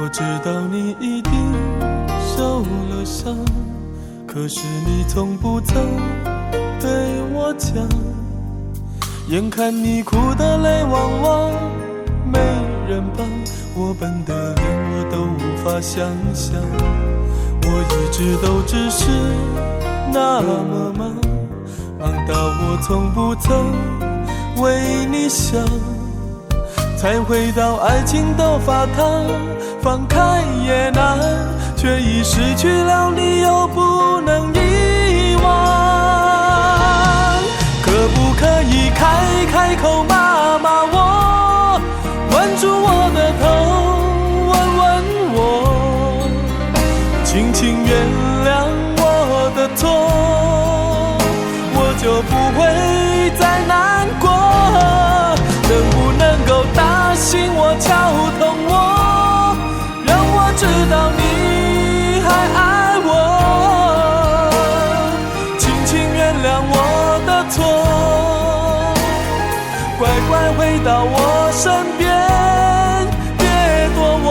我知道你一定受了伤，可是你从不曾对我讲，眼看你哭得泪汪汪，没人帮，我笨得连我都无法想象，我一直都只是那么忙，忙到我从不曾为你想，才回到爱情的法堂，放开也难，却已失去了你又不能遗忘。可不可以开口骂骂我，吻住我的头，吻吻我，轻轻原谅我的错，我就不会再难过。能不能够打醒我，敲痛我，让我知道你还爱我，轻轻原谅我的错，乖乖回到我身边，别躲我。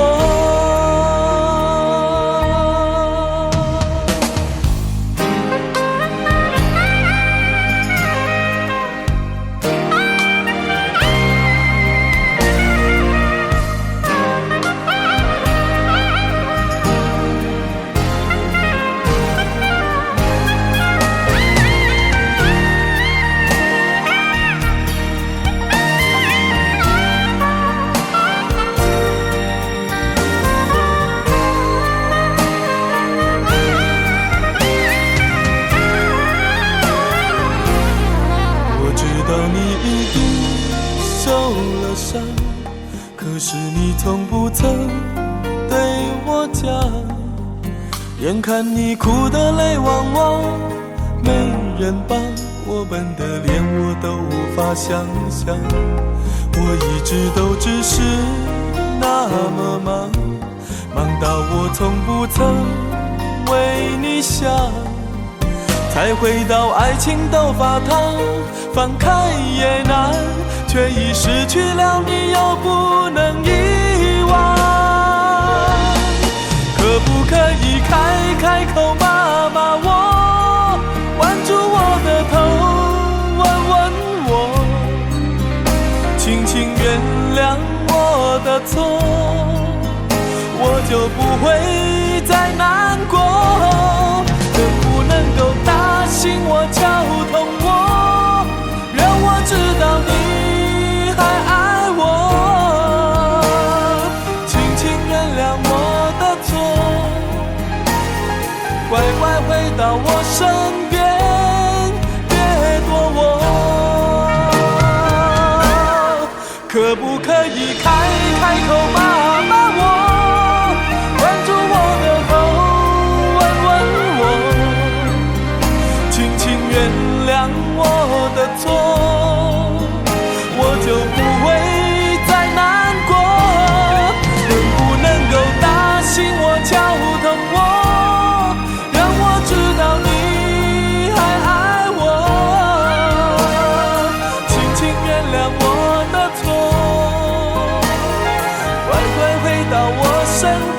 可是你从不曾对我讲，眼看你哭得泪汪汪，没人帮，我笨得连我都无法想象，我一直都只是那么忙，忙到我从不曾为你想，才回到爱情的法堂，放开也难，却已失去了你又不能遗忘。可不可以开口骂骂我，挽住我的头，吻吻我，轻轻原谅我的错，我就不会再难过。能不能够打醒我，敲痛我，让我知道你还爱我，轻轻原谅我的错，乖乖回到我身边，别躲我。可不可以开口骂骂我，挽住我的头，吻吻我，轻轻原谅我的错，我就不会再难过。能不能够打醒我，敲痛我，让我知道你还爱我，轻轻原谅我的错，乖乖回到我身边。